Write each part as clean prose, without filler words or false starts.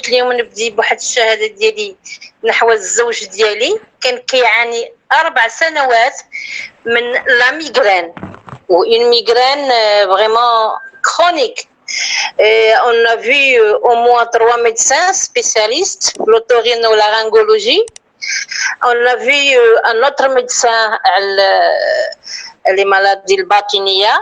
قلت لهم نبدي بواحد الشهاده ديالي نحو الزوج ديالي كان كيعاني 4 سنوات من لا ميغرين وإن ميغرين vraiment chronique. Et on a vu au moins 3 médecins spécialistes, l'otorhinolaryngologie. On a vu un autre médecin, les maladies de Batinia.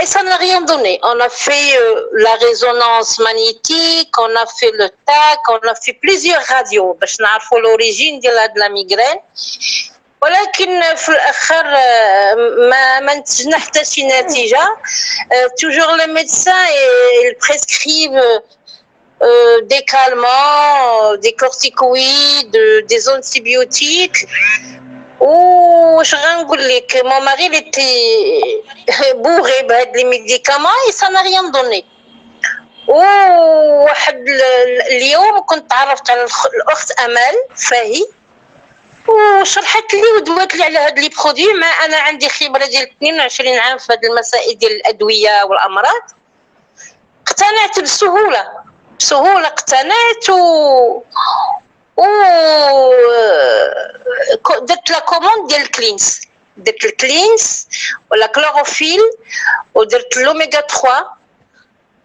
Et ça n'a rien donné. On a fait la résonance magnétique, on a fait le TAC, on a fait plusieurs radios باش نعرفوا l'origine de la migraine. ولكن في الاخر ما نتجنا حتى شي نتيجه. Toujours les médecins ils prescrivent des calmants, des corticoïdes, des antibiotiques. واش غنقول لك mon mari il était bourré بهاد les médicaments et ça n'a rien donné. وواحد اليوم كنت تعرفت على الاخت امال فاهي وشرحت لي ودوات لي على هاد لي برودوي. ما انا عندي خبره ديال 22 عام في هاد المسائل ديال الادويه والامراض. اقتنعت بسهوله اقتنعت و درت لا كوموند ديال الكلينس. درت الكلينس ولا كلوروفيل ودرت لوميغا 3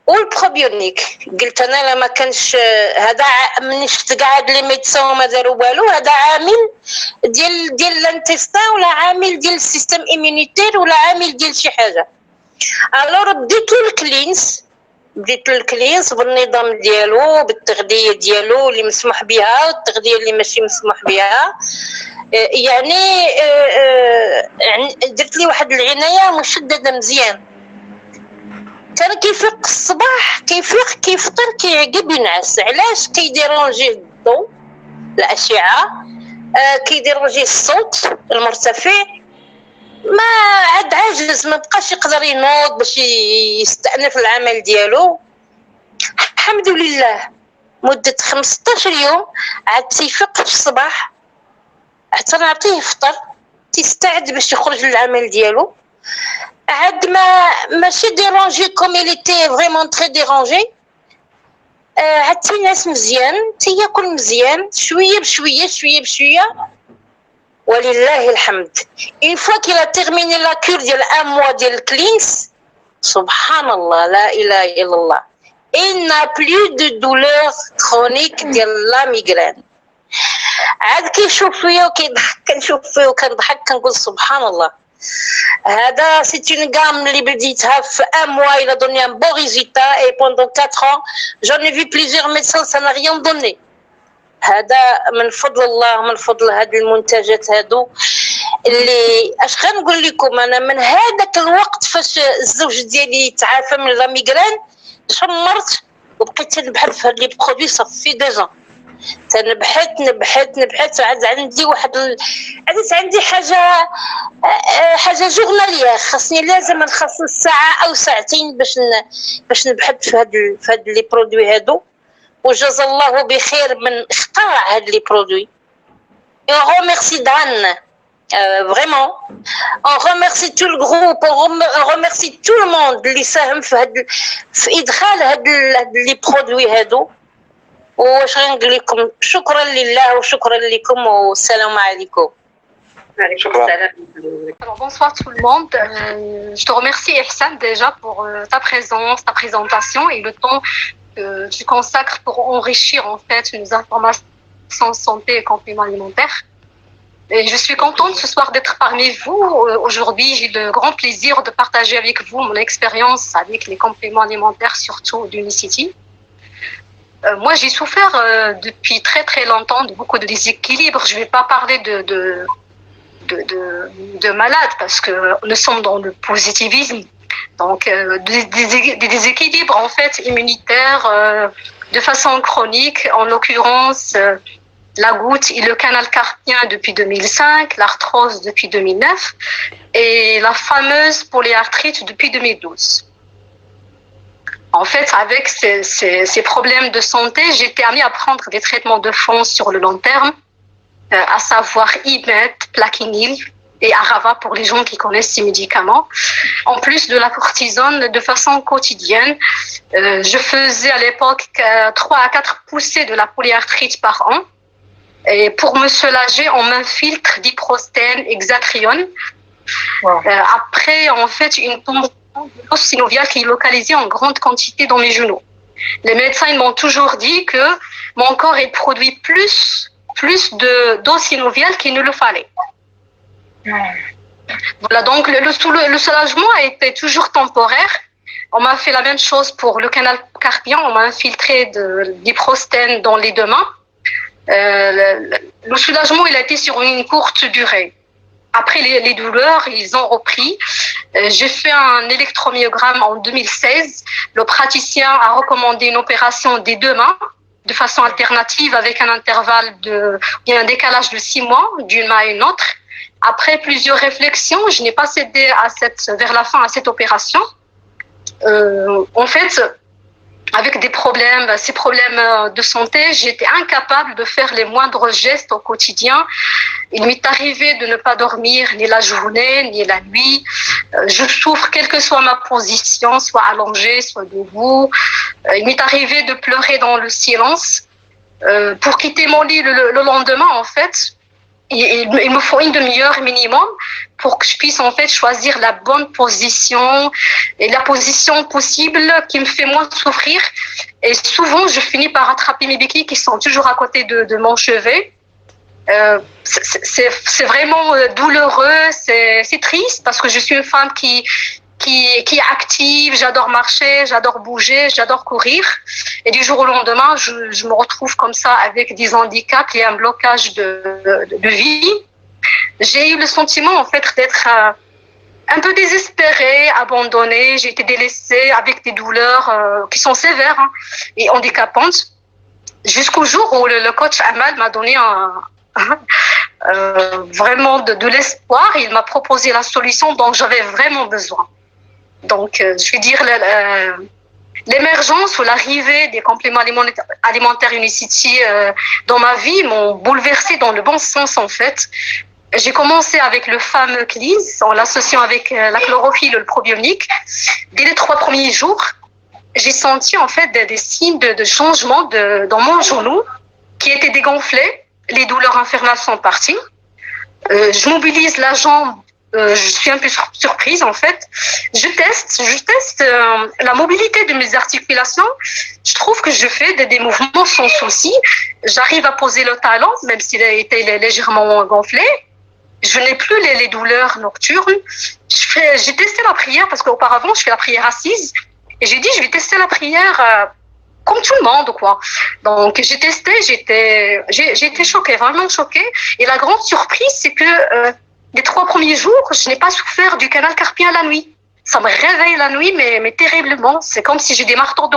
والبروبيونيك. قلت انا لا ما كانش هذا من شفت كاع هاد لي ميدسون وما داروا والو هذا عامل ديال الانتستان ولا عامل ديال السيستم ايمونيتير ولا عامل ديال شي حاجه. الوغ بديت الكلينس بالنظام ديالو بالتغذيه ديالو اللي مسموح بها والتغذيه اللي ماشي مسموح بها. يعني درت لي واحد العنايه مشدده مزيان. كان كيفيق الصباح كيفطر كيعقب ينعس. علاش؟ كيديرونجيه الضوء الاشعه، كيديرونجيه الصوت المرتفع. ما عاد عاجز ما بقاش يقدر ينوض باش يستأنف العمل ديالو. الحمد لله مدة 15 يوم عاد تيفيق في الصباح حتى نعطيه يفطر تيستعد باش يخرج للعمل ديالو. عاد ماشي ديرونجي كوم إليتي فريمون تري ديرونجي. عاد تينعس مزيان تياكل مزيان شويه بشويه ولله الحمد. une fois qu'il a terminé la cure ديال 1 mois ديال الكلينس سبحان الله لا اله الا الله il n'a plus de douleur chronique ديال la migraine. عاد كيشوف فيا وكيضحك كنشوف فيه وكنضحك كنقول سبحان الله. هذا سي اون غام اللي بديتها في 1 mois il a donné un bon résultat et pendant 4 ans j'en ai vu plusieurs médecins ça n'a rien donné. هذا من فضل الله من فضل هاد المنتجات هادو اللي اش غنقول لكم. انا من هذاك الوقت فاش الزوج ديالي تعافى من لا ميغرين شمرت وبقيت نبحث في هاد لي برودوي صافي ديجا نبحث عاد عندي عندي حاجه جورناليه خاصني لازم نخصص ساعه او ساعتين باش نبحث في هاد لي برودوي هادو. وجزا الله بخير من اخترع هاد لي برودوي. On remercie Dan, vraiment. On remercie tout le groupe, on remercie tout le monde اللي ساهم في إدخال هاد لي برودوي هادو. واش غنقول لكم شكرا لله وشكرا لكم والسلام عليكم. Alors, bonsoir tout le monde. Je te remercie Ihsan déjà pour ta présence, ta présentation et le temps que tu consacres pour enrichir en fait nos informations santé et compléments alimentaires. Et je suis contente ce soir d'être parmi vous. Aujourd'hui, j'ai le grand plaisir de partager avec vous mon expérience avec les compléments alimentaires, surtout d'Unicity. Moi, j'ai souffert depuis très très longtemps de beaucoup de déséquilibres. Je ne vais pas parler de malades parce que nous sommes dans le positivisme. Donc, des déséquilibres en fait immunitaires de façon chronique, en l'occurrence la goutte et le canal carpien depuis 2005, l'arthrose depuis 2009 et la fameuse polyarthrite depuis 2012. En fait, avec ces problèmes de santé, j'ai été amenée à prendre des traitements de fond sur le long terme, à savoir IMET, Plaquenil et Arava pour les gens qui connaissent ces médicaments. En plus de la cortisone, de façon quotidienne, je faisais à l'époque 3 à 4 poussées de la polyarthrite par an. Et pour me soulager, on m'infiltre diprostène, hexatrione. Wow. Après, en fait, une pompe synoviale qui est localisée en grande quantité dans mes genoux. Les médecins ils m'ont toujours dit que mon corps il produit plus d'eau synoviale qu'il ne le fallait. Voilà, donc le soulagement a été toujours temporaire. On m'a fait la même chose pour le canal carpien. On m'a infiltré de diprostène dans les deux mains. Le soulagement il a été sur une courte durée. Après les douleurs, ils ont repris. J'ai fait un électromyogramme en 2016. Le praticien a recommandé une opération des deux mains de façon alternative avec un intervalle un décalage de 6 mois d'une main à une autre. Après plusieurs réflexions, je n'ai pas cédé vers la fin à cette opération. En fait, avec ces problèmes de santé, j'étais incapable de faire les moindres gestes au quotidien. Il m'est arrivé de ne pas dormir ni la journée, ni la nuit. Je souffre quelle que soit ma position, soit allongée, soit debout. Il m'est arrivé de pleurer dans le silence. Pour quitter mon lit le lendemain, en fait, il me faut une demi-heure minimum pour que je puisse en fait choisir la bonne position et la position possible qui me fait moins souffrir. Et souvent, je finis par attraper mes béquilles qui sont toujours à côté de mon chevet. C'est vraiment douloureux, c'est triste parce que je suis une femme qui est active, j'adore marcher, j'adore bouger, j'adore courir. Et du jour au lendemain, je me retrouve comme ça avec des handicaps et un blocage de vie. J'ai eu le sentiment en fait d'être un peu désespérée, abandonnée. J'ai été délaissée avec des douleurs qui sont sévères et handicapantes. Jusqu'au jour où le coach Amal m'a donné vraiment de l'espoir. Il m'a proposé la solution dont j'avais vraiment besoin. Donc, je vais dire l'émergence ou l'arrivée des compléments alimentaires Unicity dans ma vie m'ont bouleversée dans le bon sens en fait. J'ai commencé avec le fameux CLIS en l'associant avec la chlorophylle, le probionique. Dès les 3 premiers jours, j'ai senti en fait des signes de changement dans mon genou qui était dégonflé. Les douleurs infernales sont parties. Je mobilise la jambe. Je suis un peu surprise en fait. Je teste la mobilité de mes articulations. Je trouve que je fais des mouvements sans souci. J'arrive à poser le talon, même s'il a été légèrement gonflé. Je n'ai plus les douleurs nocturnes. J'ai testé la prière parce qu'auparavant, je fais la prière assise. Et j'ai dit, je vais tester la prière comme tout le monde, quoi. Donc, j'ai testé, j'ai été choquée, vraiment choquée. Et la grande surprise, c'est que les 3 premiers jours, je n'ai pas souffert du canal carpien la nuit. Ça me réveille la nuit, mais terriblement. C'est comme si j'ai des marteaux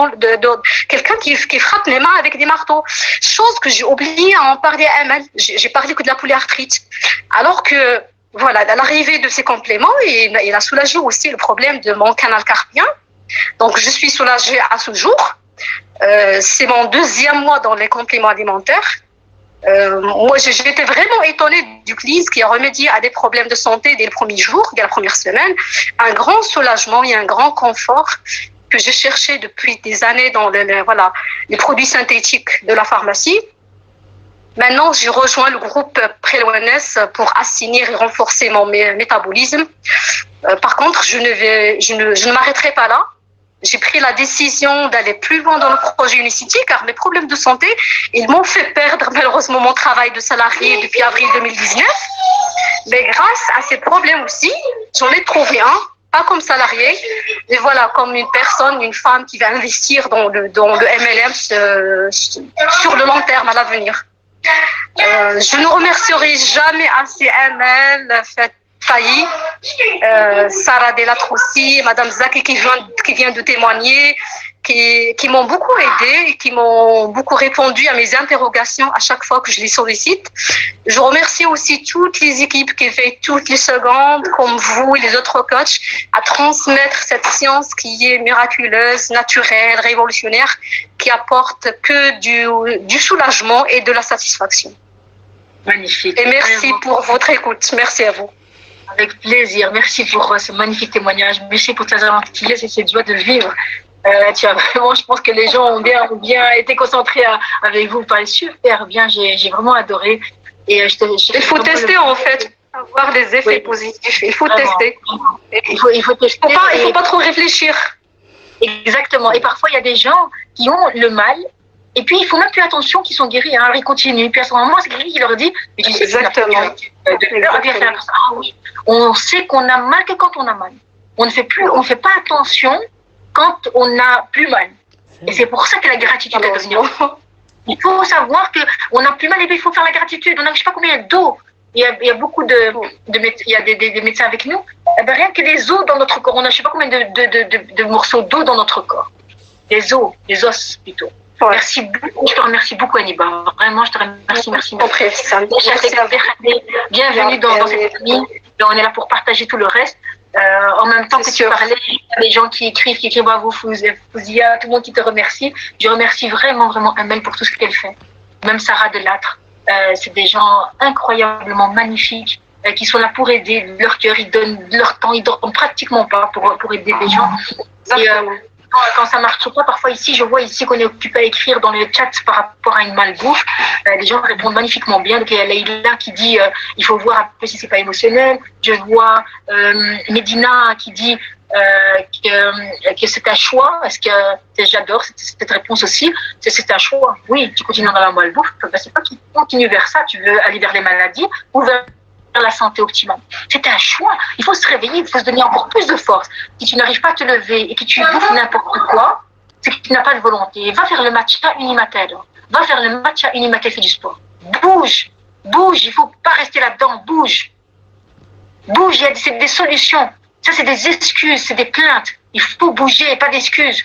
quelqu'un qui frappe les mains avec des marteaux. Chose que j'ai oublié à en parler à Amal. J'ai parlé que de la polyarthrite. Alors que, voilà, à l'arrivée de ces compléments, il a soulagé aussi le problème de mon canal carpien. Donc, je suis soulagée à ce jour. C'est mon 2e mois dans les compléments alimentaires. Moi, j'étais vraiment étonnée du CLIS qui a remédié à des problèmes de santé dès le premier jour, dès la première semaine. Un grand soulagement et un grand confort que je cherchais depuis des années dans les produits synthétiques de la pharmacie. Maintenant, j'ai rejoint le groupe Pré-Wellness pour assainir et renforcer mon métabolisme. Par contre, je ne m'arrêterai pas là. J'ai pris la décision d'aller plus loin dans le projet Unicity car mes problèmes de santé, ils m'ont fait perdre malheureusement mon travail de salarié depuis avril 2019. Mais grâce à ces problèmes aussi, j'en ai trouvé un, pas comme salarié, mais voilà, comme une personne, une femme qui va investir dans le MLM sur le long terme à l'avenir. Je ne remercierai jamais assez ML, Failli, Sarah Delatroussi, Madame Zaki qui vient de témoigner, qui m'ont beaucoup aidé et qui m'ont beaucoup répondu à mes interrogations à chaque fois que je les sollicite. Je remercie aussi toutes les équipes qui veillent toutes les secondes, comme vous et les autres coachs, à transmettre cette science qui est miraculeuse, naturelle, révolutionnaire, qui apporte que du soulagement et de la satisfaction. Magnifique. Et merci pour votre écoute. Merci à vous. Avec plaisir. Merci pour ce magnifique témoignage. Merci pour ta gentillesse et cette joie de vivre. Tu as vraiment, je pense que les gens ont bien été concentrés avec vous. Vous parlez super bien. J'ai vraiment adoré. Et il faut tester en fait, avoir des effets positifs. Il faut tester. Il faut tester. Il faut pas trop réfléchir. Exactement. Et parfois, il y a des gens qui ont le mal. Et puis, ils font même plus attention qu'ils sont guéris. Alors, ils continuent. Puis, à ce moment, c'est guéri qui leur dit, mais tu sais, exactement. Ah oui. On sait qu'on a mal que quand on a mal. On ne fait pas attention quand on n'a plus mal. Et c'est pour ça que la gratitude est devenue. Il faut savoir qu'on n'a plus mal et puis il faut faire la gratitude. On a je ne sais pas combien d'eau. Il y a beaucoup il y a des médecins avec nous. Eh bien, rien que les os dans notre corps. On a je ne sais pas combien de morceaux d'eau dans notre corps. Les os, les os plutôt. Ouais. Merci beaucoup, je te remercie beaucoup Aniba. Vraiment, je te remercie, merci. Bienvenue dans cette famille. On est là pour partager tout le reste. En même temps que tu parlais, il y a des gens qui écrivent bravo Fouzia, tout le monde qui te remercie. Je remercie vraiment Amel pour tout ce qu'elle fait. Même Sarah Delattre. C'est des gens incroyablement magnifiques qui sont là pour aider. Leur cœur, ils donnent leur temps, ils dorment pratiquement pas pour aider les gens. Quand ça marche pas, parfois ici, je vois ici qu'on est occupé à écrire dans le chat par rapport à une malbouffe. Les gens répondent magnifiquement bien. Donc il y a Leïla qui dit il faut voir un peu si c'est pas émotionnel. Je vois Medina qui dit que c'est un choix. Est-ce que j'adore cette réponse aussi. C'est un choix. Oui, tu continues dans la malbouffe. C'est pas que tu continues vers ça. Tu veux aller vers les maladies ou vers la santé optimale. C'est un choix. Il faut se réveiller, il faut se donner encore plus de force. Si tu n'arrives pas à te lever et que tu bouffes n'importe quoi, c'est que tu n'as pas de volonté. Va faire le matcha Unimatel. Va faire le matcha Unimatel, fais du sport. Bouge. Il ne faut pas rester là-dedans. Bouge. C'est des solutions. Ça, c'est des excuses, c'est des plaintes. Il faut bouger, pas d'excuses.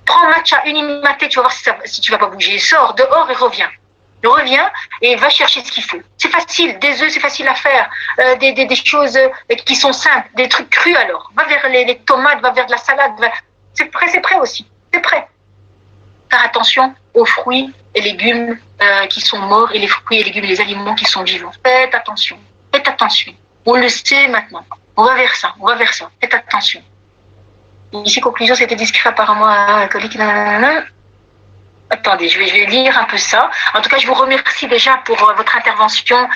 Prends matcha Unimatel, tu vas voir si tu ne vas pas bouger. Sors dehors et reviens. Reviens et va chercher ce qu'il faut. C'est facile, des œufs, c'est facile à faire, des choses qui sont simples, des trucs crus alors. Va vers les tomates, va vers de la salade. C'est prêt aussi, c'est prêt. Faire attention aux fruits et légumes qui sont morts et les fruits et légumes et les aliments qui sont vivants. Faites attention. On le sait maintenant. On va vers ça. Faites attention. Ici, conclusion, c'était discret apparemment à alcoolique. Attendez, je vais lire un peu ça. En tout cas, je vous remercie déjà pour votre intervention,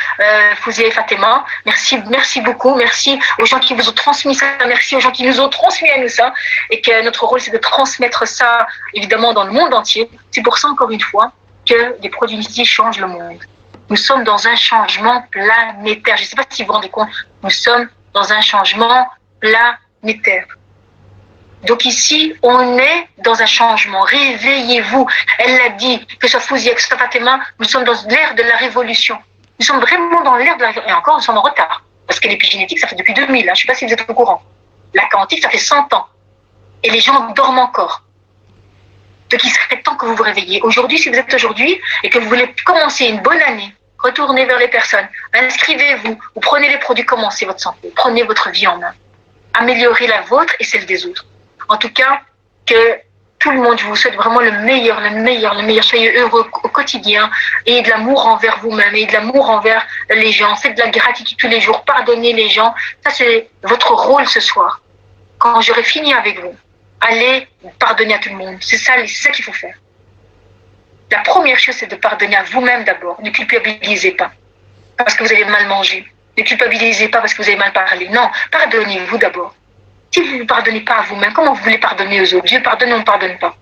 Fouzia et Fatima. Merci beaucoup. Merci aux gens qui vous ont transmis ça. Merci aux gens qui nous ont transmis à nous ça. Et que notre rôle, c'est de transmettre ça, évidemment, dans le monde entier. C'est pour ça, encore une fois, que les produits ici changent le monde. Nous sommes dans un changement planétaire. Je ne sais pas si vous vous rendez compte. Nous sommes dans un changement planétaire. Donc ici, on est dans un changement. Réveillez-vous. Elle l'a dit, que ce soit Fouzia, que ce soit Fatima, nous sommes dans l'ère de la révolution. Nous sommes vraiment dans l'ère de la révolution. Et encore, nous sommes en retard. Parce que l'épigénétique, ça fait depuis 2000. Je ne sais pas si vous êtes au courant. La quantique, ça fait 100 ans. Et les gens dorment encore. Donc il serait temps que vous vous réveilliez. Aujourd'hui, si vous êtes aujourd'hui et que vous voulez commencer une bonne année, retournez vers les personnes, inscrivez-vous, ou prenez les produits, commencez votre santé, prenez votre vie en main. Améliorez la vôtre et celle des autres. En tout cas, que tout le monde, je vous souhaite vraiment le meilleur. Soyez heureux au quotidien. Ayez de l'amour envers vous-même, ayez de l'amour envers les gens. Faites de la gratitude tous les jours. Pardonnez les gens. Ça, c'est votre rôle ce soir. Quand j'aurai fini avec vous, allez pardonner à tout le monde. C'est ça qu'il faut faire. La première chose, c'est de pardonner à vous-même d'abord. Ne culpabilisez pas parce que vous avez mal mangé. Ne culpabilisez pas parce que vous avez mal parlé. Non, pardonnez-vous d'abord. Si vous ne vous pardonnez pas à vous-même, comment vous voulez pardonner aux autres? Dieu pardonne, on ne pardonne pas.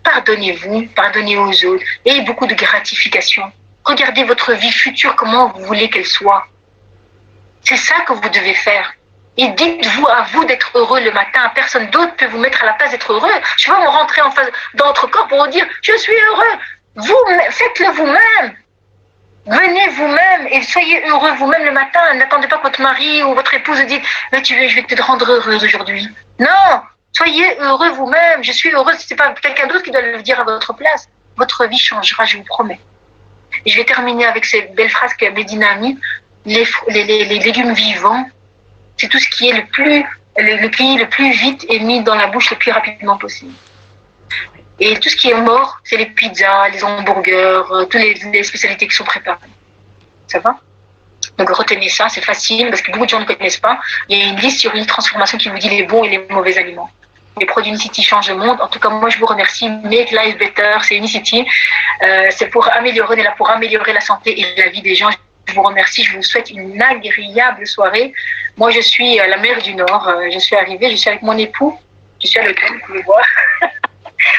Pardonnez-vous, pardonnez aux autres. Ayez beaucoup de gratification. Regardez votre vie future, comment vous voulez qu'elle soit. C'est ça que vous devez faire. Et dites-vous à vous d'être heureux le matin. Personne d'autre peut vous mettre à la place d'être heureux. Je vais me rentrer dans votre corps pour vous dire « Je suis heureux ». Faites-le vous-même. Venez vous-même et soyez heureux vous-même le matin. N'attendez pas que votre mari ou votre épouse vous dise « Mais je vais te rendre heureuse aujourd'hui ». Non, soyez heureux vous-même. Je suis heureuse, ce n'est pas quelqu'un d'autre qui doit le dire à votre place. Votre vie changera, je vous promets. Et je vais terminer avec cette belle phrase que Medina a mis. Les légumes vivants, c'est tout ce qui est le plus vite est mis dans la bouche le plus rapidement possible. Et tout ce qui est mort, c'est les pizzas, les hamburgers, toutes les spécialités qui sont préparées. Ça va? Donc retenez ça, c'est facile parce que beaucoup de gens ne connaissent pas. Il y a une liste sur une transformation qui vous dit les bons et les mauvais aliments. Les produits Unicity changent le monde. En tout cas, moi, je vous remercie. Make Life Better, c'est Unicity. C'est pour améliorer, on est là pour améliorer la santé et la vie des gens. Je vous remercie. Je vous souhaite une agréable soirée. Moi, je suis à la mer du Nord. Je suis arrivée, je suis avec mon époux. Je suis à l'hôtel, vous pouvez voir.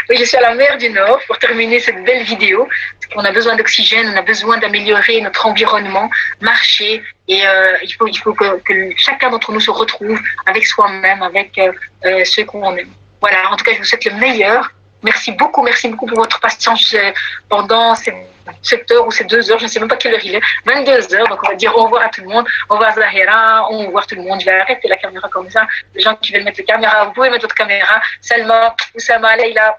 Oui, je suis à la mer du Nord pour terminer cette belle vidéo. On a besoin d'oxygène, on a besoin d'améliorer notre environnement, marcher. Et il faut que chacun d'entre nous se retrouve avec soi-même, avec ceux qu'on aime. Voilà, en tout cas, je vous souhaite le meilleur. Merci beaucoup pour votre patience pendant cette heure ou ces 2 heures. Je ne sais même pas quelle heure il est. 22 heures, donc on va dire au revoir à tout le monde. Au revoir Zahira, au revoir tout le monde. Je vais arrêter la caméra comme ça. Les gens qui veulent mettre la caméra, vous pouvez mettre votre caméra. Salma, Oussama, Leïla.